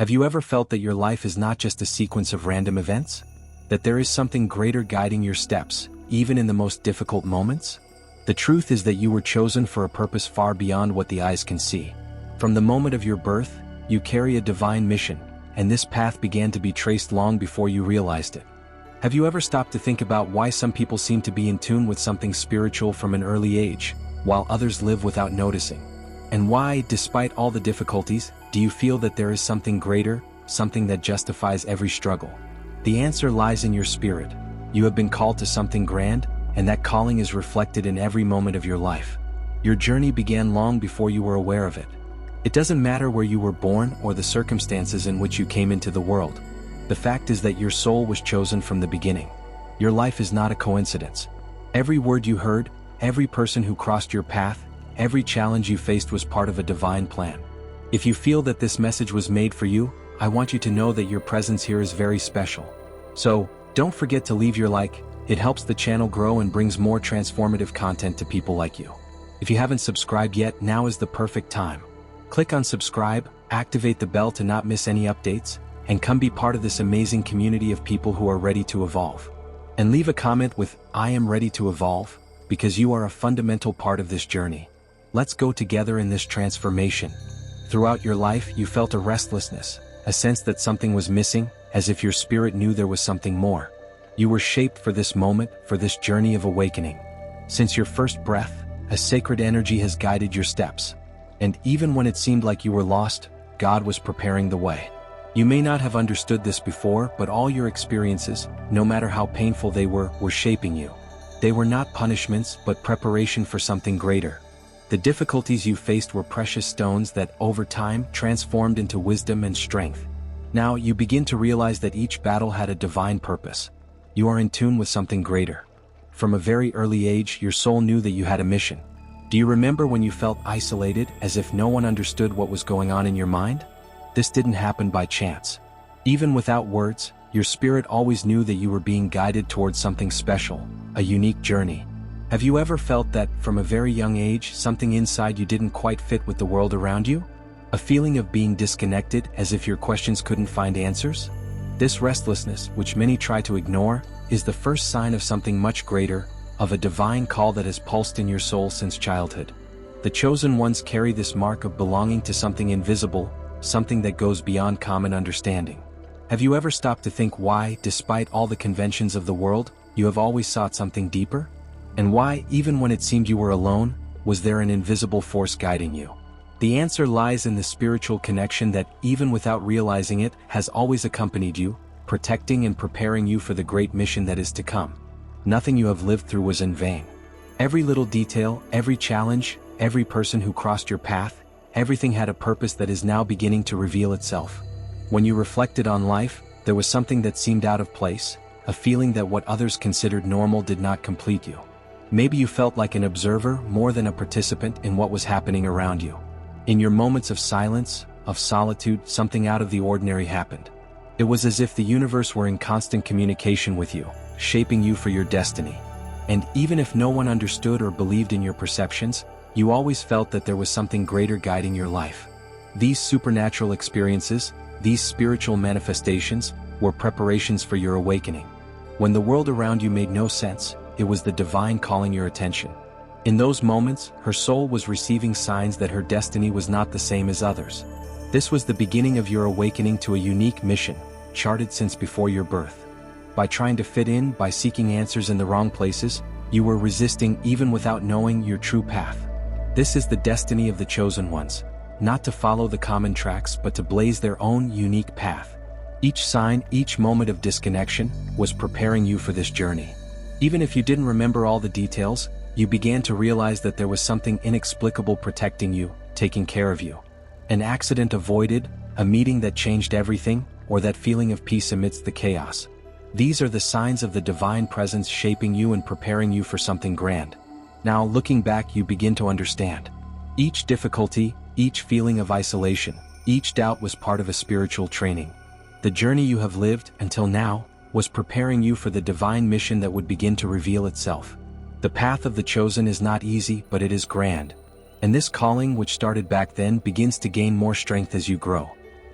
Have you ever felt that your life is not just a sequence of random events? That there is something greater guiding your steps, even in the most difficult moments? The truth is that you were chosen for a purpose far beyond what the eyes can see. From the moment of your birth, you carry a divine mission, and this path began to be traced long before you realized it. Have you ever stopped to think about why some people seem to be in tune with something spiritual from an early age, while others live without noticing? And why, despite all the difficulties, do you feel that there is something greater, something that justifies every struggle? The answer lies in your spirit. You have been called to something grand, and that calling is reflected in every moment of your life. Your journey began long before you were aware of it. It doesn't matter where you were born or the circumstances in which you came into the world. The fact is that your soul was chosen from the beginning. Your life is not a coincidence. Every word you heard, every person who crossed your path, every challenge you faced was part of a divine plan. If you feel that this message was made for you, I want you to know that your presence here is very special. So, don't forget to leave your like. It helps the channel grow and brings more transformative content to people like you. If you haven't subscribed yet, now is the perfect time. Click on subscribe, activate the bell to not miss any updates, and come be part of this amazing community of people who are ready to evolve. And leave a comment with "I am ready to evolve," because you are a fundamental part of this journey. Let's go together in this transformation. Throughout your life, you felt a restlessness, a sense that something was missing, as if your spirit knew there was something more. You were shaped for this moment, for this journey of awakening. Since your first breath, a sacred energy has guided your steps. And even when it seemed like you were lost, God was preparing the way. You may not have understood this before, but all your experiences, no matter how painful they were shaping you. They were not punishments, but preparation for something greater. The difficulties you faced were precious stones that, over time, transformed into wisdom and strength. Now, you begin to realize that each battle had a divine purpose. You are in tune with something greater. From a very early age, your soul knew that you had a mission. Do you remember when you felt isolated, as if no one understood what was going on in your mind? This didn't happen by chance. Even without words, your spirit always knew that you were being guided towards something special, a unique journey. Have you ever felt that, from a very young age, something inside you didn't quite fit with the world around you? A feeling of being disconnected, as if your questions couldn't find answers? This restlessness, which many try to ignore, is the first sign of something much greater, of a divine call that has pulsed in your soul since childhood. The chosen ones carry this mark of belonging to something invisible, something that goes beyond common understanding. Have you ever stopped to think why, despite all the conventions of the world, you have always sought something deeper? And why, even when it seemed you were alone, was there an invisible force guiding you? The answer lies in the spiritual connection that, even without realizing it, has always accompanied you, protecting and preparing you for the great mission that is to come. Nothing you have lived through was in vain. Every little detail, every challenge, every person who crossed your path, everything had a purpose that is now beginning to reveal itself. When you reflected on life, there was something that seemed out of place, a feeling that what others considered normal did not complete you. Maybe you felt like an observer more than a participant in what was happening around you. In your moments of silence, of solitude, something out of the ordinary happened. It was as if the universe were in constant communication with you, shaping you for your destiny. And even if no one understood or believed in your perceptions, you always felt that there was something greater guiding your life. These supernatural experiences, these spiritual manifestations, were preparations for your awakening. When the world around you made no sense, it was the divine calling your attention. In those moments, her soul was receiving signs that her destiny was not the same as others. This was the beginning of your awakening to a unique mission, charted since before your birth. By trying to fit in, by seeking answers in the wrong places, you were resisting even without knowing your true path. This is the destiny of the chosen ones, not to follow the common tracks but to blaze their own unique path. Each sign, each moment of disconnection, was preparing you for this journey. Even if you didn't remember all the details, you began to realize that there was something inexplicable protecting you, taking care of you. An accident avoided, a meeting that changed everything, or that feeling of peace amidst the chaos. These are the signs of the divine presence shaping you and preparing you for something grand. Now, looking back, you begin to understand. Each difficulty, each feeling of isolation, each doubt was part of a spiritual training. The journey you have lived, until now, was preparing you for the divine mission that would begin to reveal itself. The path of the chosen is not easy, but it is grand. And this calling, which started back then, begins to gain more strength as you grow.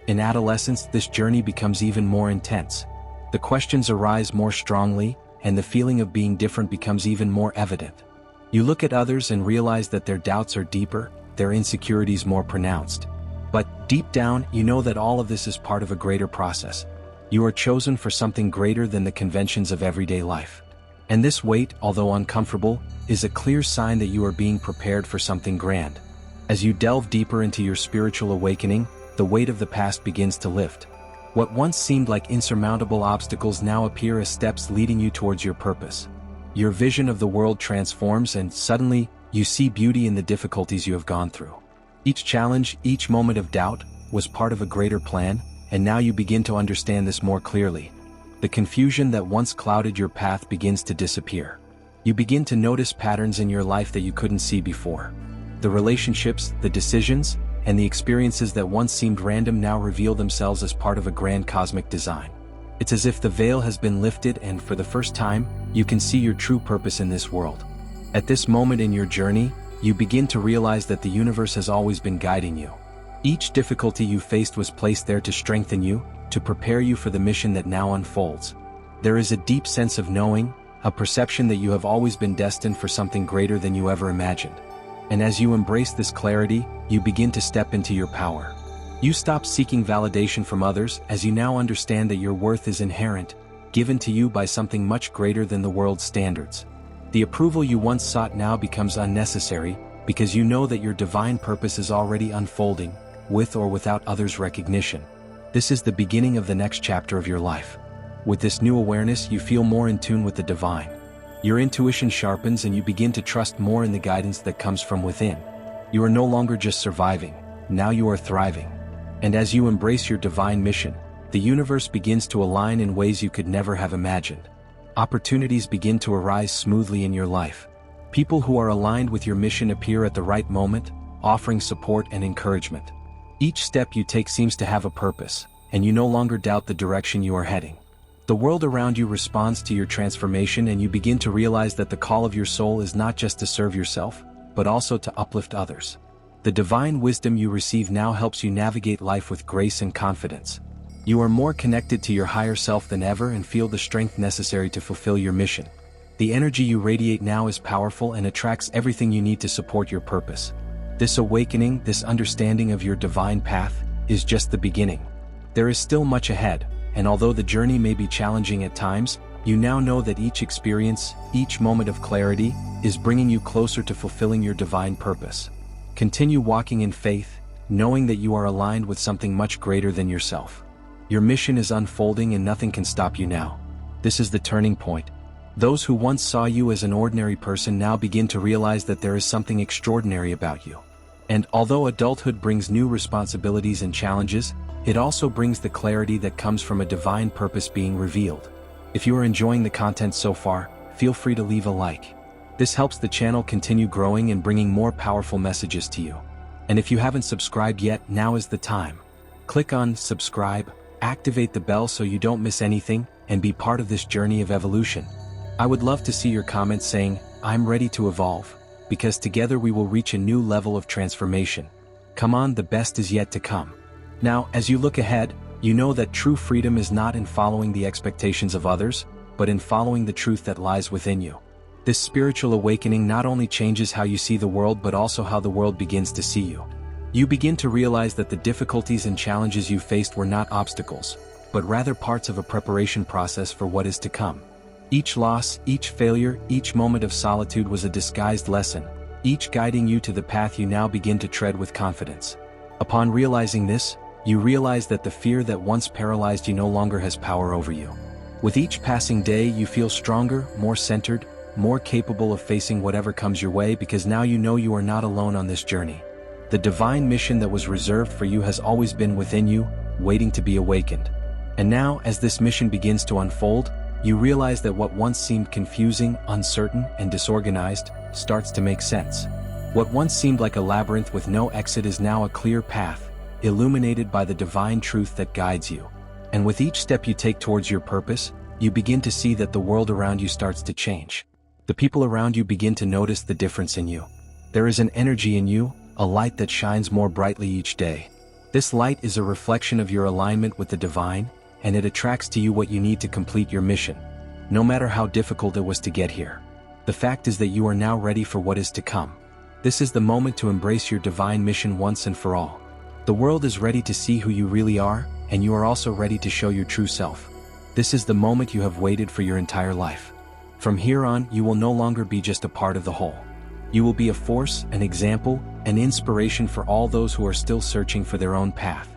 In adolescence, this journey becomes even more intense. The questions arise more strongly, and the feeling of being different becomes even more evident. You look at others and realize that their doubts are deeper, their insecurities more pronounced. But deep down, you know that all of this is part of a greater process. You are chosen for something greater than the conventions of everyday life. And this weight, although uncomfortable, is a clear sign that you are being prepared for something grand. As you delve deeper into your spiritual awakening, the weight of the past begins to lift. What once seemed like insurmountable obstacles now appear as steps leading you towards your purpose. Your vision of the world transforms, and suddenly, you see beauty in the difficulties you have gone through. Each challenge, each moment of doubt, was part of a greater plan, and now you begin to understand this more clearly. The confusion that once clouded your path begins to disappear. You begin to notice patterns in your life that you couldn't see before. The relationships, the decisions, and the experiences that once seemed random now reveal themselves as part of a grand cosmic design. It's as if the veil has been lifted, and for the first time, you can see your true purpose in this world. At this moment in your journey, you begin to realize that the universe has always been guiding you. Each difficulty you faced was placed there to strengthen you, to prepare you for the mission that now unfolds. There is a deep sense of knowing, a perception that you have always been destined for something greater than you ever imagined. And as you embrace this clarity, you begin to step into your power. You stop seeking validation from others, as you now understand that your worth is inherent, given to you by something much greater than the world's standards. The approval you once sought now becomes unnecessary, because you know that your divine purpose is already unfolding, with or without others' recognition. This is the beginning of the next chapter of your life. With this new awareness, you feel more in tune with the divine. Your intuition sharpens, and you begin to trust more in the guidance that comes from within. You are no longer just surviving, now you are thriving. And as you embrace your divine mission, the universe begins to align in ways you could never have imagined. Opportunities begin to arise smoothly in your life. People who are aligned with your mission appear at the right moment, offering support and encouragement. Each step you take seems to have a purpose, and you no longer doubt the direction you are heading. The world around you responds to your transformation, and you begin to realize that the call of your soul is not just to serve yourself, but also to uplift others. The divine wisdom you receive now helps you navigate life with grace and confidence. You are more connected to your higher self than ever and feel the strength necessary to fulfill your mission. The energy you radiate now is powerful and attracts everything you need to support your purpose. This awakening, this understanding of your divine path, is just the beginning. There is still much ahead, and although the journey may be challenging at times, you now know that each experience, each moment of clarity, is bringing you closer to fulfilling your divine purpose. Continue walking in faith, knowing that you are aligned with something much greater than yourself. Your mission is unfolding, and nothing can stop you now. This is the turning point. Those who once saw you as an ordinary person now begin to realize that there is something extraordinary about you. And although adulthood brings new responsibilities and challenges, it also brings the clarity that comes from a divine purpose being revealed. If you are enjoying the content so far, feel free to leave a like. This helps the channel continue growing and bringing more powerful messages to you. And if you haven't subscribed yet, now is the time. Click on subscribe, activate the bell so you don't miss anything, and be part of this journey of evolution. I would love to see your comments saying, "I'm ready to evolve," because together we will reach a new level of transformation. Come on, the best is yet to come. Now, as you look ahead, you know that true freedom is not in following the expectations of others, but in following the truth that lies within you. This spiritual awakening not only changes how you see the world but also how the world begins to see you. You begin to realize that the difficulties and challenges you faced were not obstacles, but rather parts of a preparation process for what is to come. Each loss, each failure, each moment of solitude was a disguised lesson, each guiding you to the path you now begin to tread with confidence. Upon realizing this, you realize that the fear that once paralyzed you no longer has power over you. With each passing day, you feel stronger, more centered, more capable of facing whatever comes your way, because now you know you are not alone on this journey. The divine mission that was reserved for you has always been within you, waiting to be awakened. And now, as this mission begins to unfold, you realize that what once seemed confusing, uncertain, and disorganized starts to make sense. What once seemed like a labyrinth with no exit is now a clear path, illuminated by the divine truth that guides you. And with each step you take towards your purpose, you begin to see that the world around you starts to change. The people around you begin to notice the difference in you. There is an energy in you, a light that shines more brightly each day. This light is a reflection of your alignment with the divine, and it attracts to you what you need to complete your mission, no matter how difficult it was to get here. The fact is that you are now ready for what is to come. This is the moment to embrace your divine mission once and for all. The world is ready to see who you really are, and you are also ready to show your true self. This is the moment you have waited for your entire life. From here on, you will no longer be just a part of the whole. You will be a force, an example, an inspiration for all those who are still searching for their own path.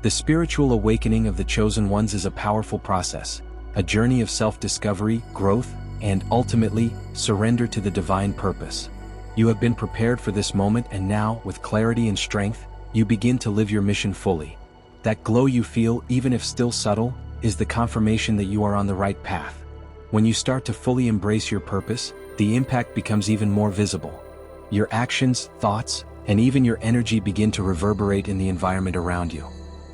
The spiritual awakening of the chosen ones is a powerful process, a journey of self-discovery, growth, and ultimately, surrender to the divine purpose. You have been prepared for this moment, and now, with clarity and strength, you begin to live your mission fully. That glow you feel, even if still subtle, is the confirmation that you are on the right path. When you start to fully embrace your purpose, the impact becomes even more visible. Your actions, thoughts, and even your energy begin to reverberate in the environment around you.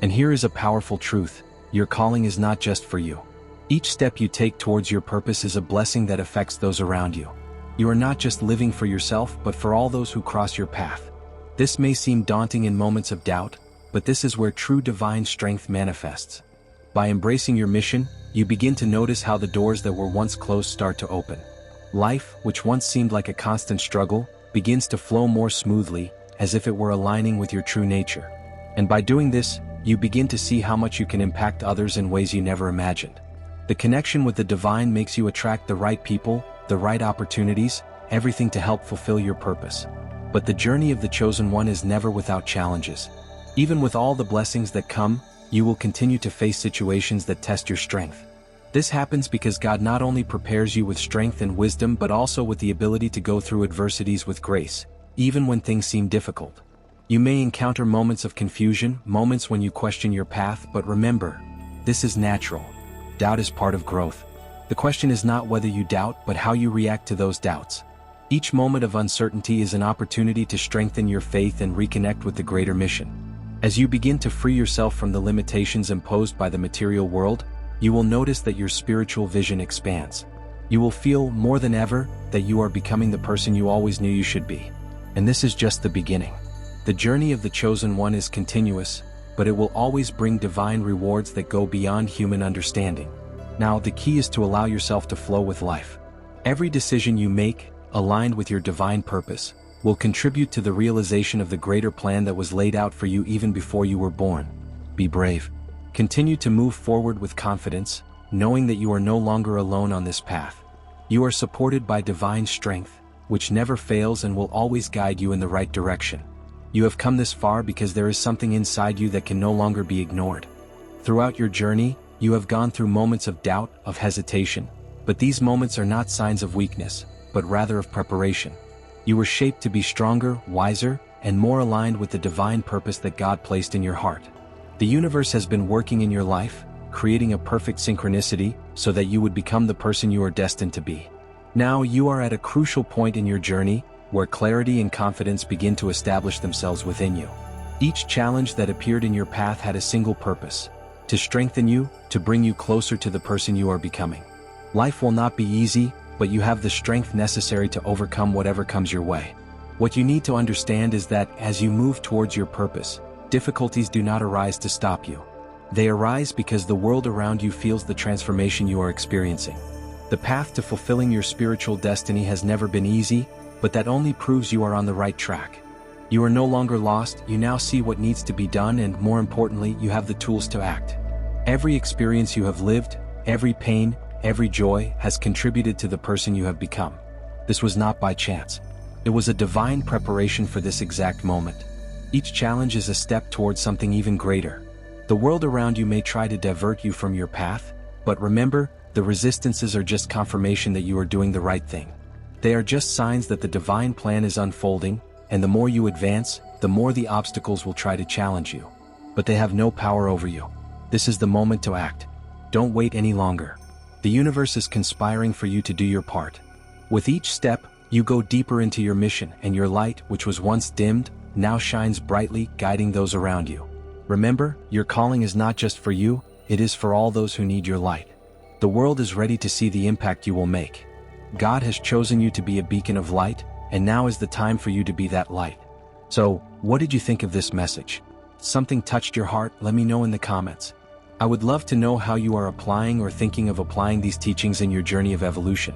And here is a powerful truth: your calling is not just for you. Each step you take towards your purpose is a blessing that affects those around you. You are not just living for yourself, but for all those who cross your path. This may seem daunting in moments of doubt, but this is where true divine strength manifests. By embracing your mission, you begin to notice how the doors that were once closed start to open. Life, which once seemed like a constant struggle, begins to flow more smoothly, as if it were aligning with your true nature. And by doing this, you begin to see how much you can impact others in ways you never imagined. The connection with the divine makes you attract the right people, the right opportunities, everything to help fulfill your purpose. But the journey of the chosen one is never without challenges. Even with all the blessings that come, you will continue to face situations that test your strength. This happens because God not only prepares you with strength and wisdom, but also with the ability to go through adversities with grace, even when things seem difficult. You may encounter moments of confusion, moments when you question your path, but remember, this is natural. Doubt is part of growth. The question is not whether you doubt, but how you react to those doubts. Each moment of uncertainty is an opportunity to strengthen your faith and reconnect with the greater mission. As you begin to free yourself from the limitations imposed by the material world, you will notice that your spiritual vision expands. You will feel more than ever that you are becoming the person you always knew you should be. And this is just the beginning. The journey of the chosen one is continuous, but it will always bring divine rewards that go beyond human understanding. Now, the key is to allow yourself to flow with life. Every decision you make, aligned with your divine purpose, will contribute to the realization of the greater plan that was laid out for you even before you were born. Be brave. Continue to move forward with confidence, knowing that you are no longer alone on this path. You are supported by divine strength, which never fails and will always guide you in the right direction. You have come this far because there is something inside you that can no longer be ignored. Throughout your journey, you have gone through moments of doubt, of hesitation, but these moments are not signs of weakness, but rather of preparation. You were shaped to be stronger, wiser, and more aligned with the divine purpose that God placed in your heart. The universe has been working in your life, creating a perfect synchronicity so that you would become the person you are destined to be. Now you are at a crucial point in your journey, where clarity and confidence begin to establish themselves within you. Each challenge that appeared in your path had a single purpose: to strengthen you, to bring you closer to the person you are becoming. Life will not be easy, but you have the strength necessary to overcome whatever comes your way. What you need to understand is that, as you move towards your purpose, difficulties do not arise to stop you. They arise because the world around you feels the transformation you are experiencing. The path to fulfilling your spiritual destiny has never been easy, but that only proves you are on the right track. You are no longer lost, you now see what needs to be done, and more importantly, you have the tools to act. Every experience you have lived, every pain, every joy has contributed to the person you have become. This was not by chance. It was a divine preparation for this exact moment. Each challenge is a step towards something even greater. The world around you may try to divert you from your path, but remember, the resistances are just confirmation that you are doing the right thing. They are just signs that the divine plan is unfolding, and the more you advance, the more the obstacles will try to challenge you. But they have no power over you. This is the moment to act. Don't wait any longer. The universe is conspiring for you to do your part. With each step, you go deeper into your mission, and your light, which was once dimmed, now shines brightly, guiding those around you. Remember, your calling is not just for you, it is for all those who need your light. The world is ready to see the impact you will make. God has chosen you to be a beacon of light, and now is the time for you to be that light. So, what did you think of this message? something touched your heart, let me know in the comments. I would love to know how you are applying or thinking of applying these teachings in your journey of evolution.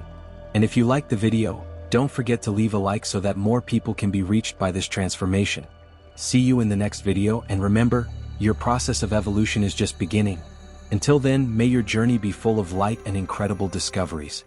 And if you liked the video, don't forget to leave a like so that more people can be reached by this transformation. See you in the next video, and remember, your process of evolution is just beginning. Until then, may your journey be full of light and incredible discoveries.